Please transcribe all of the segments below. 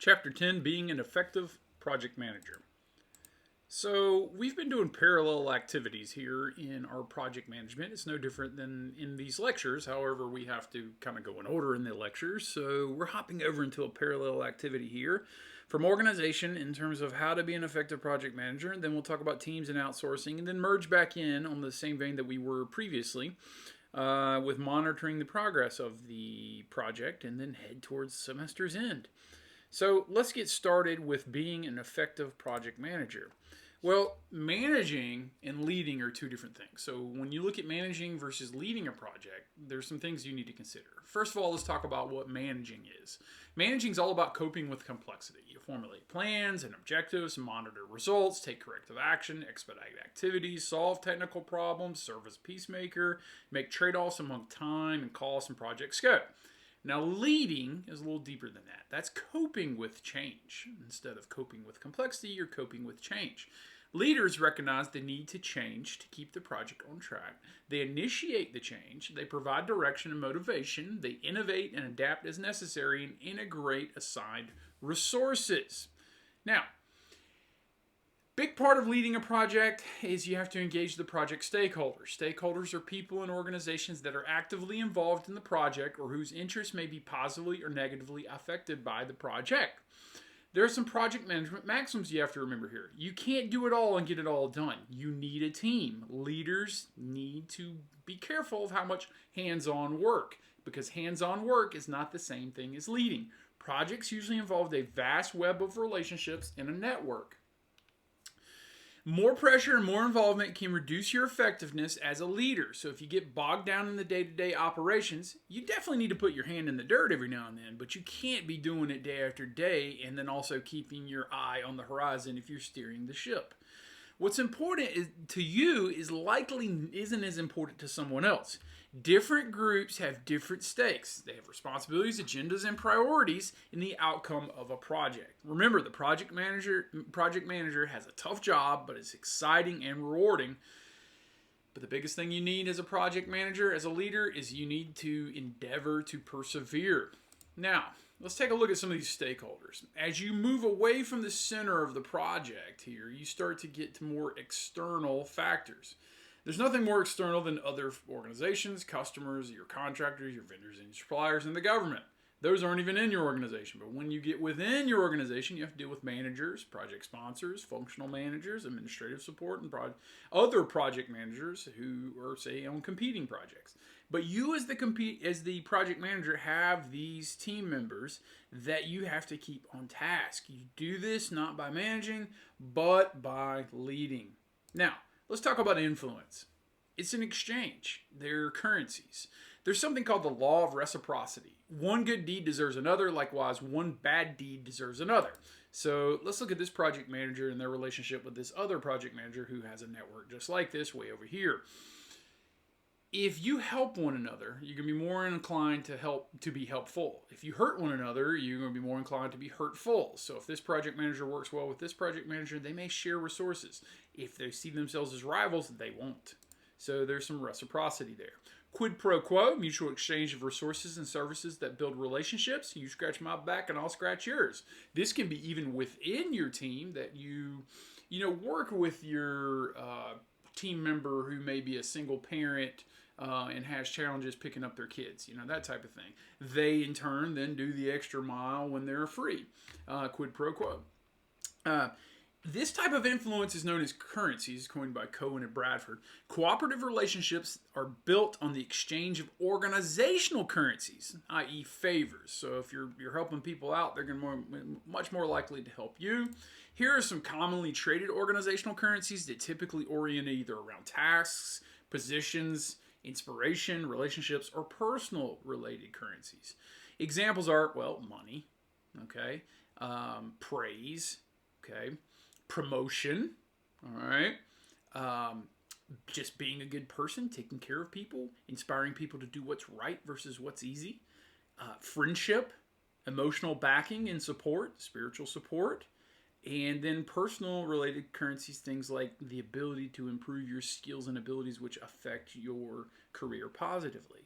Chapter 10, Being an Effective Project Manager. So we've been doing parallel activities here in our project management. It's no different than in these lectures. However, we have to kind of go in order in the lectures. So we're hopping over into a parallel activity here from organization in terms of how to be an effective project manager. And then we'll talk about teams and outsourcing, and then merge back in on the same vein that we were previously with monitoring the progress of the project, and then head towards semester's end. So let's get started with being an effective project manager. Well, managing and leading are two different things. So when you look at managing versus leading a project, there's some things you need to consider. First of all, let's talk about what managing is. Managing is all about coping with complexity. You formulate plans and objectives, monitor results, take corrective action, expedite activities, solve technical problems, serve as a peacemaker, make trade-offs among time and cost and project scope. Now, leading is a little deeper than that. That's coping with change. Instead of coping with complexity, you're coping with change. Leaders recognize the need to change to keep the project on track. They initiate the change. They provide direction and motivation. They innovate and adapt as necessary and integrate assigned resources. Now, big part of leading a project is you have to engage the project stakeholders. Stakeholders are people and organizations that are actively involved in the project or whose interests may be positively or negatively affected by the project. There are some project management maxims you have to remember here. You can't do it all and get it all done. You need a team. Leaders need to be careful of how much hands-on work, because hands-on work is not the same thing as leading. Projects usually involve a vast web of relationships in a network. More pressure and more involvement can reduce your effectiveness as a leader. So if you get bogged down in the day-to-day operations, you definitely need to put your hand in the dirt every now and then, but you can't be doing it day after day and then also keeping your eye on the horizon if you're steering the ship. What's important to you is likely isn't as important to someone else. Different groups have different stakes. They have responsibilities, agendas, and priorities in the outcome of a project. Remember, the project manager has a tough job, but it's exciting and rewarding. But the biggest thing you need as a project manager, as a leader, is you need to endeavor to persevere. Now, let's take a look at some of these stakeholders. As you move away from the center of the project here, you start to get to more external factors. There's nothing more external than other organizations, customers, your contractors, your vendors, and your suppliers, and the government. Those aren't even in your organization. But when you get within your organization, you have to deal with managers, project sponsors, functional managers, administrative support, and other project managers who are, say, on competing projects. But you as the project manager have these team members that you have to keep on task. You do this not by managing, but by leading. Now, let's talk about influence. It's an exchange. They're currencies. There's something called the law of reciprocity. One good deed deserves another. Likewise, one bad deed deserves another. So let's look at this project manager and their relationship with this other project manager who has a network just like this way over here. If you help one another, you're going to be more inclined to be helpful. If you hurt one another, you're going to be more inclined to be hurtful. So if this project manager works well with this project manager, they may share resources. If they see themselves as rivals, they won't. So there's some reciprocity there. Quid pro quo, mutual exchange of resources and services that build relationships. You scratch my back and I'll scratch yours. This can be even within your team, that you work with your team member who may be a single parent and has challenges picking up their kids, that type of thing. They, in turn, then do the extra mile when they're free. Quid pro quo. This type of influence is known as currencies, coined by Cohen and Bradford. Cooperative relationships are built on the exchange of organizational currencies, i.e. favors. So if you're helping people out, they're going to be much more likely to help you. Here are some commonly traded organizational currencies that typically orient either around tasks, positions, inspiration, relationships, or personal related currencies. Examples are, money, okay, praise, okay, promotion, all right, just being a good person, taking care of people, inspiring people to do what's right versus what's easy, friendship, emotional backing and support, spiritual support, and then personal related currencies, things like the ability to improve your skills and abilities which affect your career positively.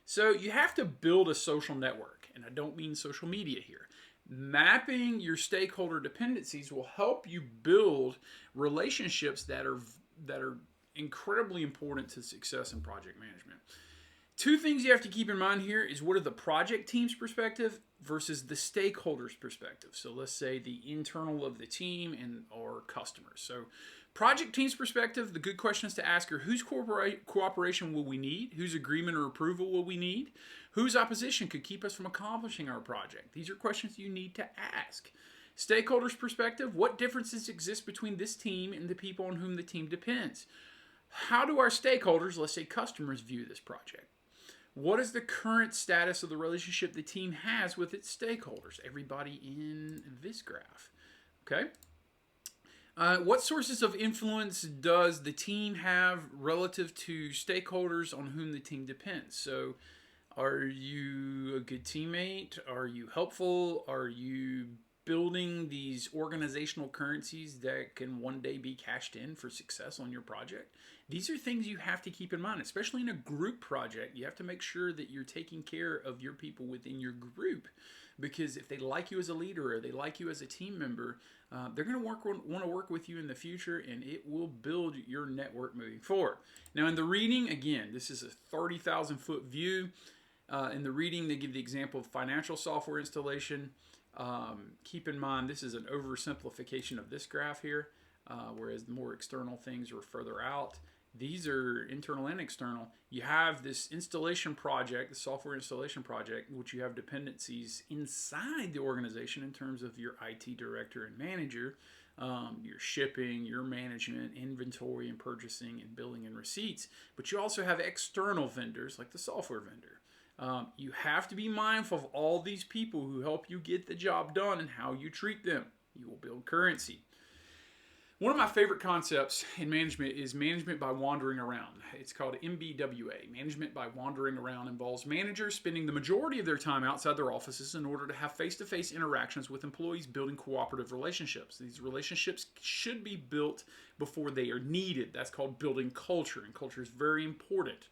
So you have to build a social network, and I don't mean social media here. Mapping your stakeholder dependencies will help you build relationships that are incredibly important to success in project management. Two things you have to keep in mind here is what are the project team's perspective versus the stakeholders' perspective. So let's say the internal of the team and or customers. So project team's perspective, the good questions to ask are whose cooperation will we need? Whose agreement or approval will we need? Whose opposition could keep us from accomplishing our project? These are questions you need to ask. Stakeholders' perspective, what differences exist between this team and the people on whom the team depends? How do our stakeholders, let's say customers, view this project? What is the current status of the relationship the team has with its stakeholders? Everybody in this graph. Okay. What sources of influence does the team have relative to stakeholders on whom the team depends? So, are you a good teammate? Are you helpful? Are you building these organizational currencies that can one day be cashed in for success on your project? These are things you have to keep in mind, especially in a group project. You have to make sure that you're taking care of your people within your group, because if they like you as a leader or they like you as a team member, they're going to want to work with you in the future, and it will build your network moving forward. Now, in the reading, again, this is a 30,000 foot view. In the reading, they give the example of financial software installation. Keep in mind, this is an oversimplification of this graph here, whereas the more external things are further out. These are internal and external. You have this installation project, the software installation project, which you have dependencies inside the organization in terms of your IT director and manager, your shipping, your management, inventory and purchasing and billing and receipts. But you also have external vendors like the software vendor. You have to be mindful of all these people who help you get the job done and how you treat them. You will build currency. One of my favorite concepts in management is management by wandering around. It's called MBWA. Management by wandering around involves managers spending the majority of their time outside their offices in order to have face-to-face interactions with employees, building cooperative relationships. These relationships should be built before they are needed. That's called building culture, and culture is very important.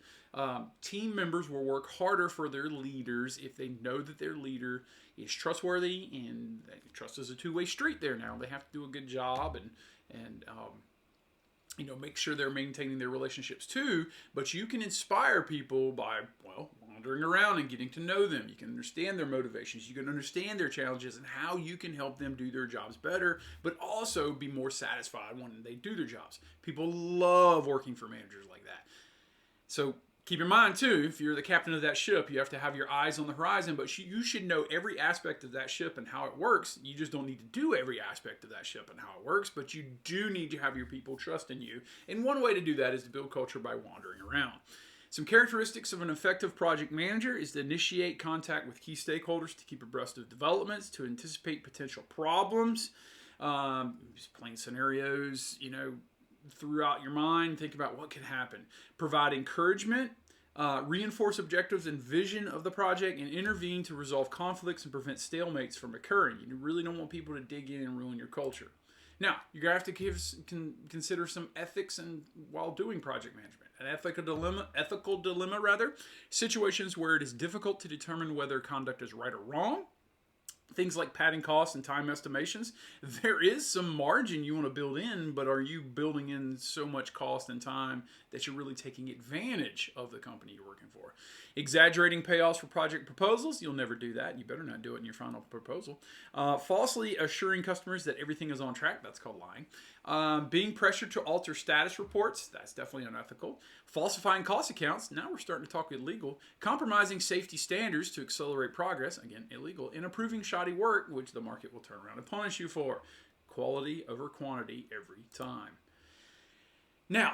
Team members will work harder for their leaders if they know that their leader is trustworthy, and trust is a two-way street there now. They have to do a good job and make sure they're maintaining their relationships too. But you can inspire people by, wandering around and getting to know them. You can understand their motivations. You can understand their challenges and how you can help them do their jobs better, but also be more satisfied when they do their jobs. People love working for managers like that. So keep in mind too, if you're the captain of that ship, you have to have your eyes on the horizon, but you should know every aspect of that ship and how it works. You just don't need to do every aspect of that ship and how it works, but you do need to have your people trust in you. And one way to do that is to build culture by wandering around. Some characteristics of an effective project manager is to initiate contact with key stakeholders, to keep abreast of developments, to anticipate potential problems, just plain scenarios, throughout your mind. Think about what could happen. Provide encouragement, reinforce objectives and vision of the project, and intervene to resolve conflicts and prevent stalemates from occurring. You really don't want people to dig in and ruin your culture. Now, you're going to have to consider some ethics while doing project management. An ethical dilemma, situations where it is difficult to determine whether conduct is right or wrong. Things like padding costs and time estimations. There is some margin you want to build in, but are you building in so much cost and time that you're really taking advantage of the company you're working for? Exaggerating payoffs for project proposals. You'll never do that. You better not do it in your final proposal. Falsely assuring customers that everything is on track. That's called lying. Being pressured to alter status reports. That's definitely unethical. Falsifying cost accounts. Now we're starting to talk illegal. Compromising safety standards to accelerate progress. Again, illegal. And approving shoddy work, which the market will turn around and punish you for. Quality over quantity every time. Now,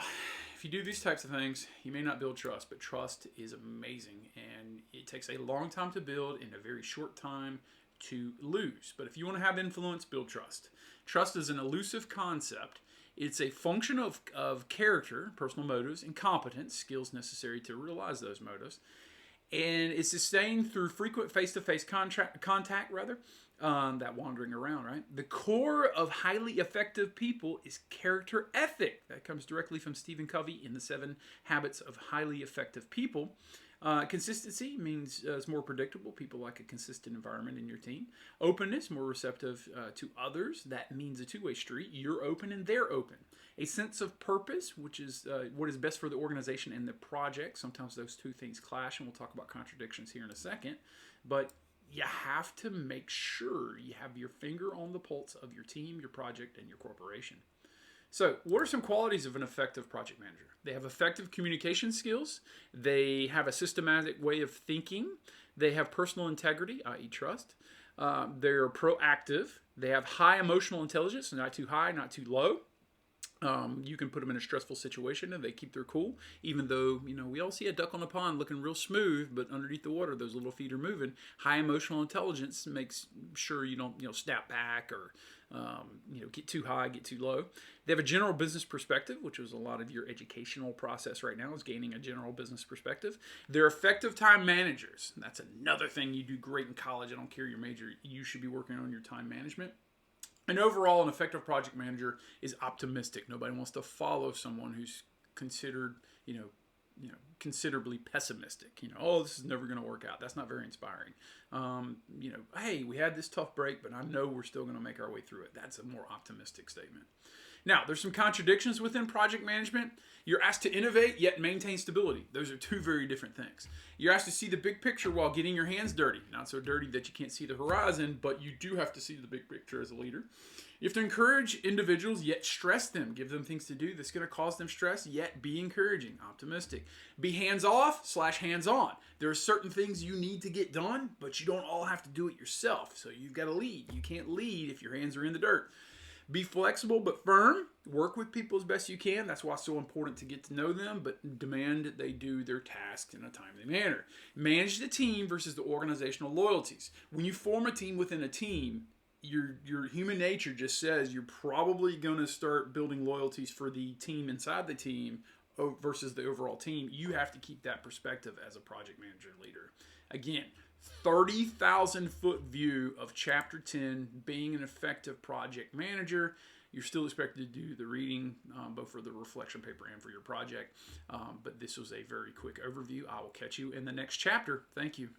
if you do these types of things, you may not build trust, but trust is amazing, and it takes a long time to build and a very short time to lose. But if you want to have influence, build trust. Trust is an elusive concept. It's a function of character, personal motives, and competence, skills necessary to realize those motives. And it's sustained through frequent face-to-face contact, that wandering around, right? The core of highly effective people is character ethic. That comes directly from Stephen Covey in the 7 Habits of Highly Effective People. Consistency means it's more predictable. People like a consistent environment in your team. Openness, more receptive to others. That means a two-way street. You're open and they're open. A sense of purpose, which is what is best for the organization and the project. Sometimes those two things clash, and we'll talk about contradictions here in a second. But you have to make sure you have your finger on the pulse of your team, your project, and your corporation. So, what are some qualities of an effective project manager? They have effective communication skills. They have a systematic way of thinking. They have personal integrity, i.e. trust. They're proactive. They have high emotional intelligence, not too high, not too low. You can put them in a stressful situation and they keep their cool, even though, we all see a duck on a pond looking real smooth, but underneath the water, those little feet are moving. High emotional intelligence makes sure you don't, snap back or, get too high, get too low. They have a general business perspective, which is a lot of your educational process right now is gaining a general business perspective. They're effective time managers. That's another thing you do great in college. I don't care your major. You should be working on your time management. And overall, an effective project manager is optimistic. Nobody wants to follow someone who's considered, considerably pessimistic. Oh, this is never going to work out. That's not very inspiring. Hey, we had this tough break, but I know we're still going to make our way through it. That's a more optimistic statement. Now, there's some contradictions within project management. You're asked to innovate, yet maintain stability. Those are two very different things. You're asked to see the big picture while getting your hands dirty. Not so dirty that you can't see the horizon, but you do have to see the big picture as a leader. You have to encourage individuals, yet stress them. Give them things to do that's going to cause them stress, yet be encouraging, optimistic. Be hands-off / hands-on. There are certain things you need to get done, but you don't all have to do it yourself. So you've got to lead. You can't lead if your hands are in the dirt. Be flexible but firm. Work with people as best you can. That's why it's so important to get to know them, but demand that they do their tasks in a timely manner. Manage the team versus the organizational loyalties. When you form a team within a team, your human nature just says you're probably going to start building loyalties for the team inside the team versus the overall team. You have to keep that perspective as a project manager and leader. Again, 30,000-foot view of Chapter 10, being an effective project manager. You're still expected to do the reading, both for the reflection paper and for your project. But this was a very quick overview. I will catch you in the next chapter. Thank you.